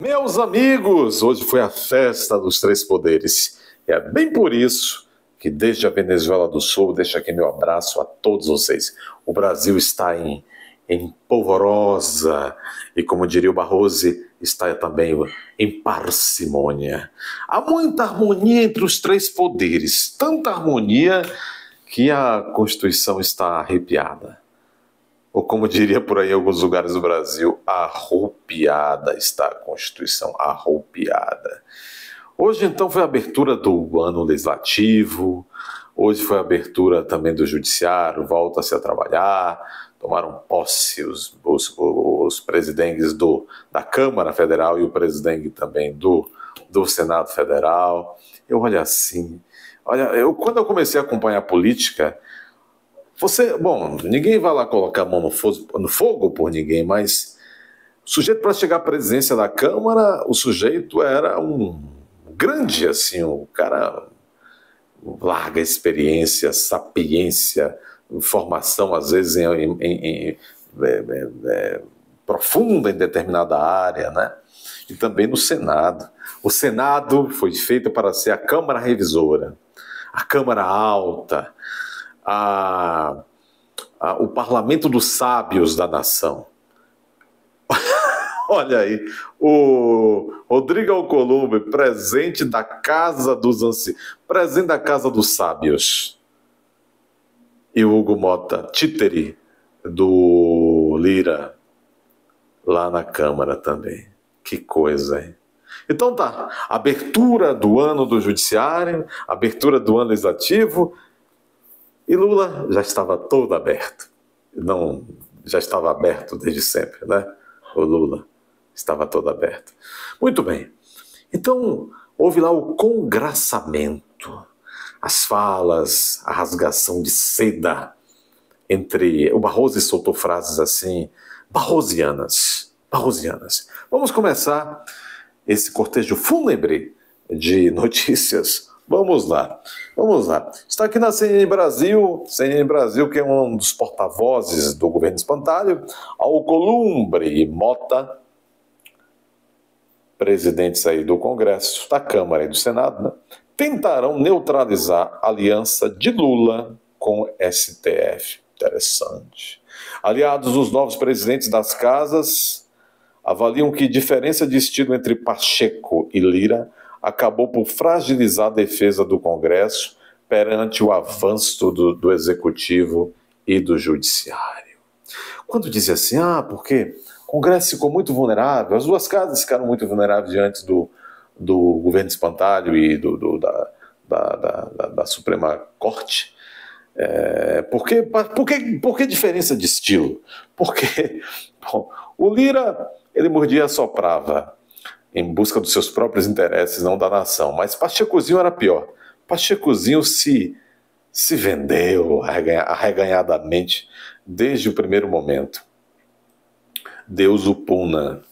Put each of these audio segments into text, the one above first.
Meus amigos, hoje foi a festa dos três poderes. E é bem por isso que desde a Venezuela do Sul, deixo aqui meu abraço a todos vocês. O Brasil está em polvorosa e, como diria o Barroso, está também em parcimônia. Há muita harmonia entre os três poderes, tanta harmonia que a Constituição está arrepiada. Ou como diria por aí em alguns lugares do Brasil, arrupiada está a Constituição, arrupiada. Hoje, então, foi a abertura do ano legislativo, hoje foi a abertura também do judiciário, volta-se a trabalhar, tomaram posse os presidentes da Câmara Federal e o presidente também do Senado Federal. Eu olho assim, quando eu comecei a acompanhar a política, ninguém vai lá colocar a mão no fogo por ninguém, mas o sujeito para chegar à presidência da Câmara, o sujeito era um grande, assim, um cara larga experiência, sapiência, formação às vezes profunda em determinada área, né? E também no Senado. O Senado foi feito para ser a Câmara Revisora, a Câmara Alta, o parlamento dos sábios da nação. Olha aí, o Rodrigo Alcolumbre, presente da casa dos anciãos, presente da casa dos sábios. E o Hugo Mota, títere do Lira, lá na Câmara também. Que coisa, hein? Então tá, abertura do ano do Judiciário, abertura do ano Legislativo. E Lula já estava todo aberto. Não, já estava aberto desde sempre, né? O Lula estava todo aberto. Muito bem. Então, houve lá o congraçamento, as falas, a rasgação de seda entre... O Barroso soltou frases assim, barrosianas. Vamos começar esse cortejo fúnebre de notícias. Vamos lá. Está aqui na CNN Brasil, que é um dos porta-vozes do governo Espantalho, Alcolumbre e Mota, presidentes aí do Congresso, da Câmara e do Senado, né, tentarão neutralizar a aliança de Lula com o STF. Interessante. Aliados dos novos presidentes das casas avaliam que diferença de estilo entre Pacheco e Lira acabou por fragilizar a defesa do Congresso perante o avanço do Executivo e do Judiciário. Quando dizia assim, porque o Congresso ficou muito vulnerável, as duas casas ficaram muito vulneráveis diante do governo Espantalho e da Suprema Corte. Por que diferença de estilo? Porque o Lira, ele mordia e assoprava em busca dos seus próprios interesses, não da nação. Mas Pachecozinho era pior. Pachecozinho se vendeu arreganhadamente desde o primeiro momento. Deus o puna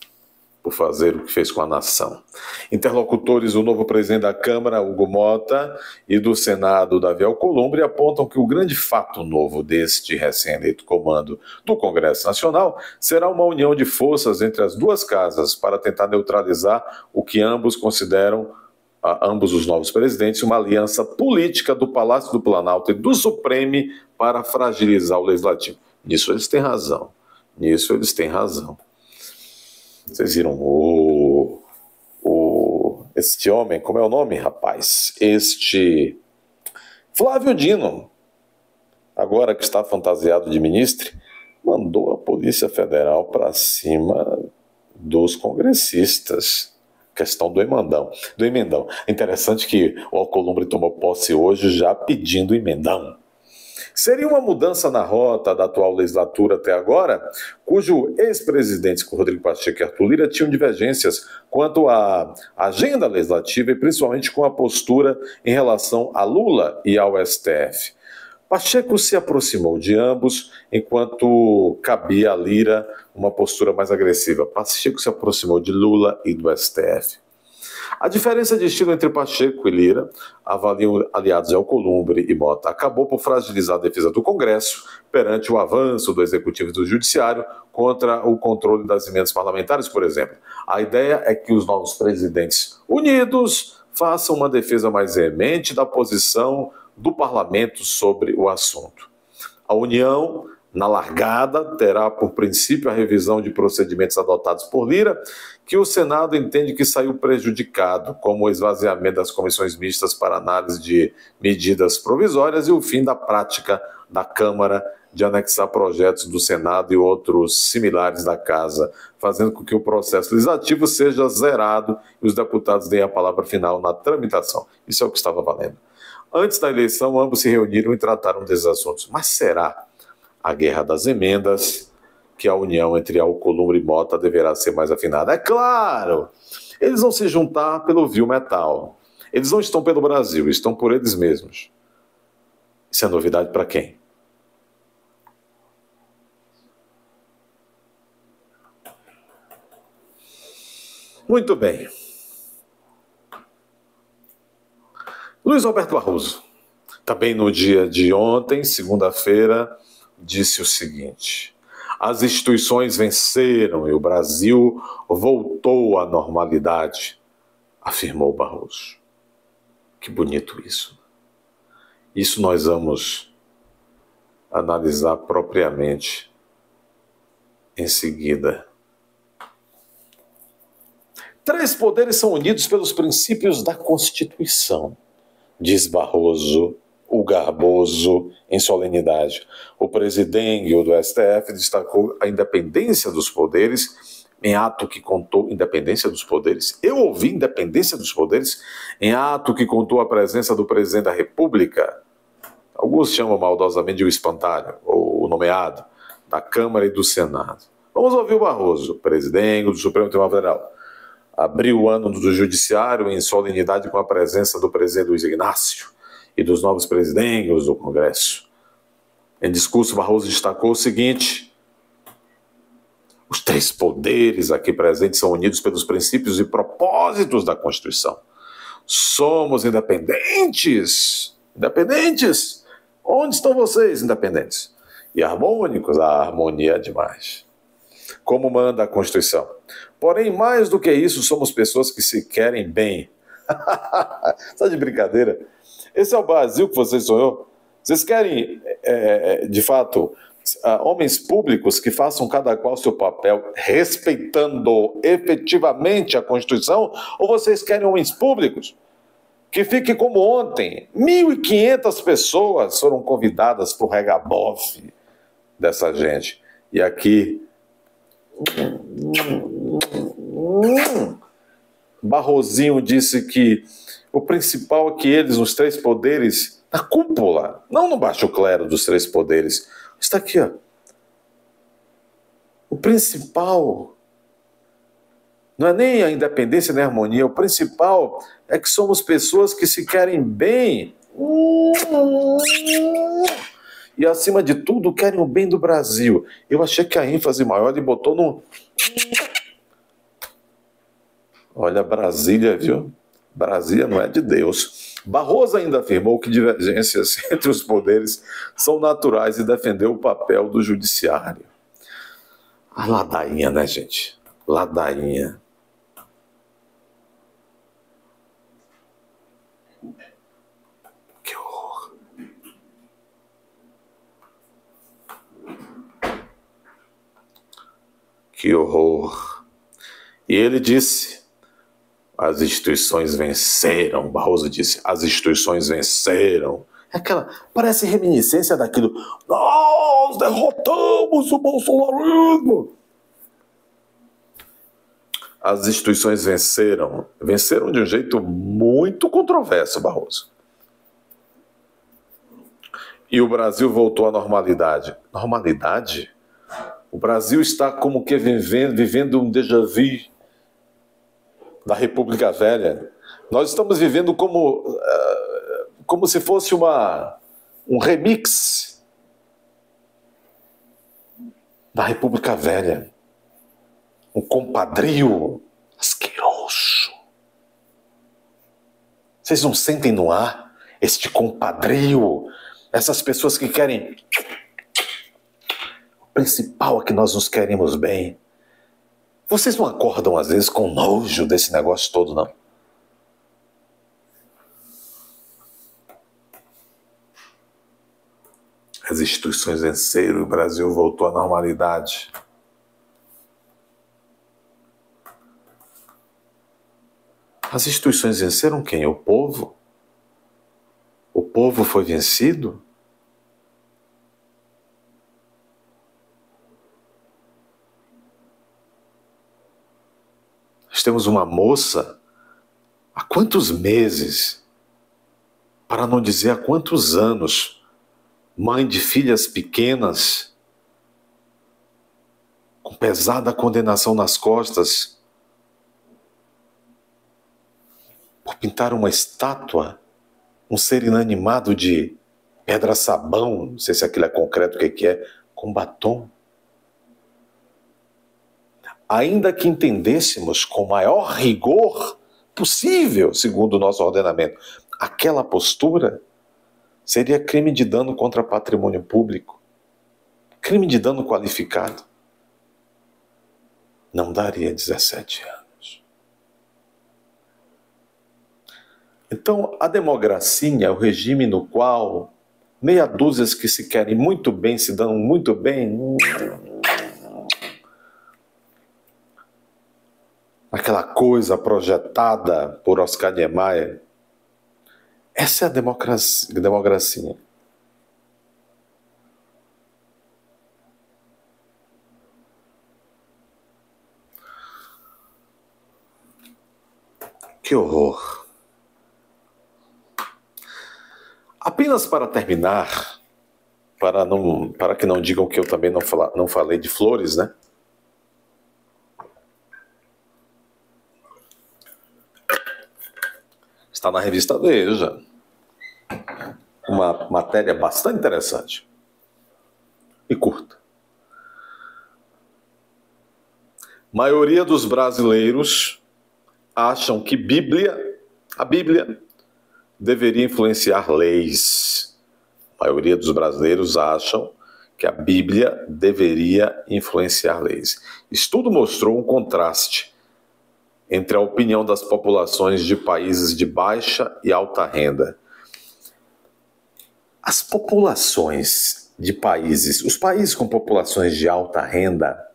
por fazer o que fez com a nação. Interlocutores do novo presidente da Câmara, Hugo Mota, e do Senado, Davi Alcolumbre, apontam que o grande fato novo deste recém-eleito comando do Congresso Nacional será uma união de forças entre as duas casas para tentar neutralizar o que ambos consideram, ambos os novos presidentes, uma aliança política do Palácio do Planalto e do Supremo para fragilizar o Legislativo. Nisso eles têm razão. Vocês viram este homem, como é o nome, rapaz? Este Flávio Dino, agora que está fantasiado de ministro, mandou a Polícia Federal para cima dos congressistas. Questão do emendão. Interessante que o Alcolumbre tomou posse hoje já pedindo emendão. Seria uma mudança na rota da atual legislatura até agora, cujo ex-presidentes Rodrigo Pacheco e Arthur Lira tinham divergências quanto à agenda legislativa e principalmente com a postura em relação a Lula e ao STF. Pacheco se aproximou de ambos, enquanto cabia a Lira uma postura mais agressiva. Pacheco se aproximou de Lula e do STF. A diferença de estilo entre Pacheco e Lira, avaliam aliados Alcolumbre e Mota, acabou por fragilizar a defesa do Congresso perante o avanço do Executivo e do Judiciário contra o controle das emendas parlamentares, por exemplo. A ideia é que os novos presidentes unidos façam uma defesa mais veemente da posição do parlamento sobre o assunto. A União, na largada, terá por princípio a revisão de procedimentos adotados por Lira, que o Senado entende que saiu prejudicado, como o esvaziamento das comissões mistas para análise de medidas provisórias e o fim da prática da Câmara de anexar projetos do Senado e outros similares da Casa, fazendo com que o processo legislativo seja zerado e os deputados deem a palavra final na tramitação. Isso é o que estava valendo. Antes da eleição, ambos se reuniram e trataram desses assuntos. Mas será a guerra das emendas que a união entre Alcolumbre e Mota deverá ser mais afinada? É claro! Eles vão se juntar pelo vil metal. Eles não estão pelo Brasil, estão por eles mesmos. Isso é novidade para quem? Muito bem. Luiz Roberto Barroso, também no dia de ontem, segunda-feira, disse o seguinte: as instituições venceram e o Brasil voltou à normalidade, afirmou Barroso. Que bonito isso. Isso nós vamos analisar propriamente em seguida. 3 poderes são unidos pelos princípios da Constituição, diz Barroso, o garboso, em solenidade. O presidente do STF destacou a independência dos poderes em ato que contou independência dos poderes. Eu ouvi independência dos poderes em ato que contou a presença do presidente da República. Alguns chamam maldosamente de o espantalho, ou o nomeado, da Câmara e do Senado. Vamos ouvir o Barroso, presidente do Supremo Tribunal Federal. Abriu o ano do Judiciário em solenidade com a presença do presidente Luiz Inácio e dos novos presidentes do Congresso. Em discurso, Barroso destacou o seguinte: os 3 poderes aqui presentes são unidos pelos princípios e propósitos da Constituição. Somos independentes. Independentes? Onde estão vocês, independentes? E harmônicos? A harmonia é demais. Como manda a Constituição. Porém, mais do que isso, somos pessoas que se querem bem. Está de brincadeira? Esse é o Brasil que vocês sonhou? Vocês querem, de fato, homens públicos que façam cada qual seu papel, respeitando efetivamente a Constituição? Ou vocês querem homens públicos que fiquem como ontem? 1.500 pessoas foram convidadas para o regabofe dessa gente. E aqui Barrosinho disse que o principal é que eles, os 3 poderes, na cúpula, não no baixo clero dos 3 poderes, está aqui, ó. O principal não é nem a independência nem a harmonia, o principal é que somos pessoas que se querem bem e, acima de tudo, querem o bem do Brasil. Eu achei que a ênfase maior ele botou no... Olha, Brasília, viu? Brasília não é de Deus. Barroso ainda afirmou que divergências entre os poderes são naturais e defendeu o papel do judiciário. A ladainha, né, gente? Ladainha. Que horror. Que horror. E ele disse: as instituições venceram. Barroso disse: as instituições venceram. É aquela, parece reminiscência daquilo: nós derrotamos o bolsonarismo. As instituições venceram. Venceram de um jeito muito controverso, Barroso. E o Brasil voltou à normalidade. Normalidade? O Brasil está como que vivendo um déjà vu da República Velha. Nós estamos vivendo como se fosse um remix da República Velha. Um compadrio asqueroso. Vocês não sentem no ar este compadrio? Essas pessoas que querem... O principal é que nós nos queremos bem. Vocês não acordam às vezes com nojo desse negócio todo, não? As instituições venceram, o Brasil voltou à normalidade. As instituições venceram quem? O povo? O povo foi vencido? Nós temos uma moça, há quantos meses, para não dizer há quantos anos, mãe de filhas pequenas, com pesada condenação nas costas, por pintar uma estátua, um ser inanimado de pedra-sabão, não sei se aquilo é concreto, o que é, com batom. Ainda que entendêssemos com o maior rigor possível, segundo o nosso ordenamento, aquela postura seria crime de dano contra patrimônio público, crime de dano qualificado. Não daria 17 anos. Então, a democracia é o regime no qual meia dúzia que se querem muito bem, se dão muito bem, aquela coisa projetada por Oscar Niemeyer. Essa é a democracia. Que horror. Apenas para terminar, para que não digam que eu também não falei de flores, né? Está na revista Veja. Uma matéria bastante interessante. E curta. Maioria dos brasileiros acham que a Bíblia, deveria influenciar leis. A maioria dos brasileiros acham que a Bíblia deveria influenciar leis. Estudo mostrou um contraste entre a opinião das populações de países de baixa e alta renda. As populações de os países com populações de alta renda,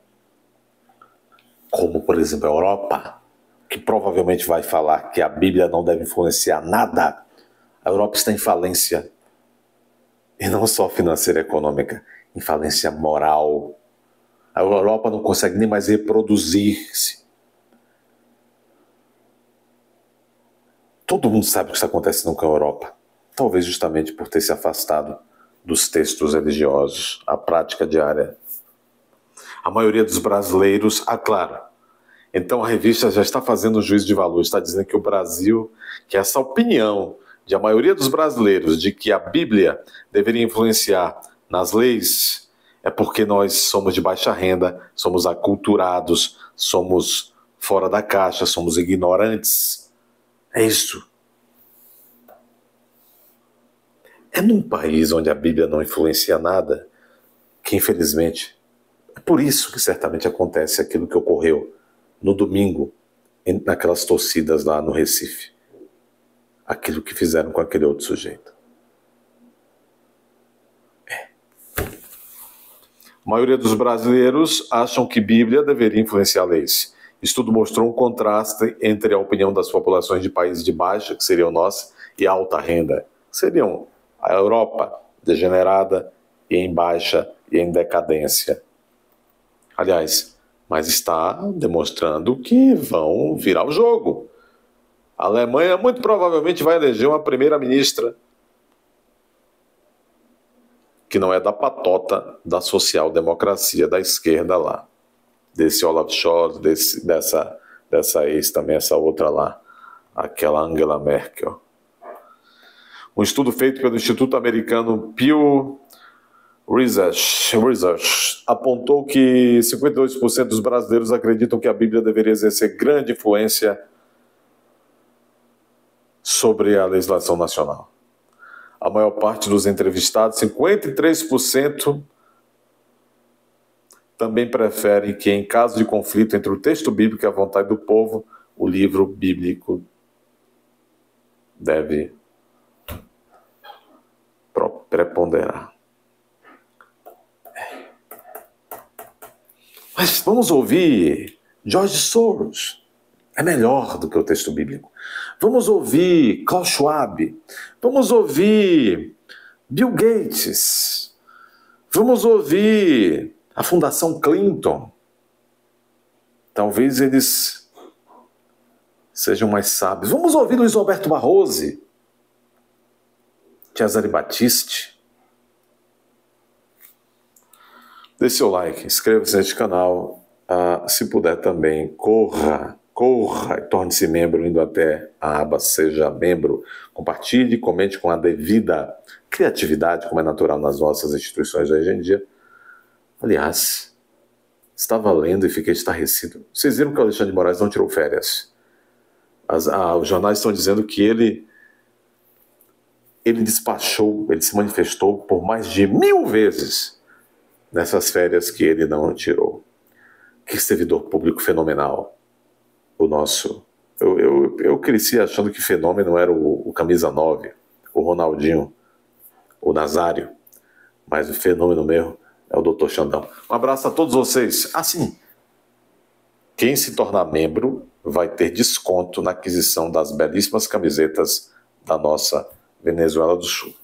como por exemplo a Europa, que provavelmente vai falar que a Bíblia não deve influenciar nada, a Europa está em falência, e não só financeira e econômica, em falência moral. A Europa não consegue nem mais reproduzir-se. Todo mundo sabe o que está acontecendo com a Europa. Talvez justamente por ter se afastado dos textos religiosos, a prática diária. A maioria dos brasileiros, claro. Então a revista já está fazendo um juízo de valor, está dizendo que o Brasil, que essa opinião de a maioria dos brasileiros de que a Bíblia deveria influenciar nas leis, é porque nós somos de baixa renda, somos aculturados, somos fora da caixa, somos ignorantes. É isso. É num país onde a Bíblia não influencia nada que, infelizmente, é por isso que certamente acontece aquilo que ocorreu no domingo, naquelas torcidas lá no Recife. Aquilo que fizeram com aquele outro sujeito. A maioria dos brasileiros acham que Bíblia deveria influenciar leis. Estudo mostrou um contraste entre a opinião das populações de países de baixa, que seriam nós, e alta renda, que seriam a Europa, degenerada e em baixa e em decadência. Aliás, mas está demonstrando que vão virar o jogo. A Alemanha muito provavelmente vai eleger uma primeira-ministra que não é da patota da social-democracia da esquerda lá. Desse Olaf Scholz, dessa ex também, essa outra lá, aquela Angela Merkel. Um estudo feito pelo Instituto Americano Pew Research apontou que 52% dos brasileiros acreditam que a Bíblia deveria exercer grande influência sobre a legislação nacional. A maior parte dos entrevistados, 53%, também preferem que, em caso de conflito entre o texto bíblico e a vontade do povo, o livro bíblico deve preponderar. Mas vamos ouvir George Soros. É melhor do que o texto bíblico. Vamos ouvir Klaus Schwab. Vamos ouvir Bill Gates. Vamos ouvir a Fundação Clinton. Talvez eles sejam mais sábios. Vamos ouvir Luiz Roberto Barroso, Cesare Battisti. Deixe seu like, inscreva-se neste canal. Se puder também, corra e torne-se membro indo até a aba Seja Membro. Compartilhe, comente com a devida criatividade, como é natural nas nossas instituições hoje em dia. Aliás, estava lendo e fiquei estarrecido. Vocês viram que o Alexandre de Moraes não tirou férias? Os jornais estão dizendo que ele despachou, ele se manifestou por mais de 1000 vezes nessas férias que ele não tirou. Que servidor público fenomenal. O nosso. Eu cresci achando que fenômeno era o camisa 9, o Ronaldinho, o Nazário. Mas o fenômeno mesmo é o Dr. Xandão. Um abraço a todos vocês. Assim, quem se tornar membro vai ter desconto na aquisição das belíssimas camisetas da nossa Venezuela do Sul.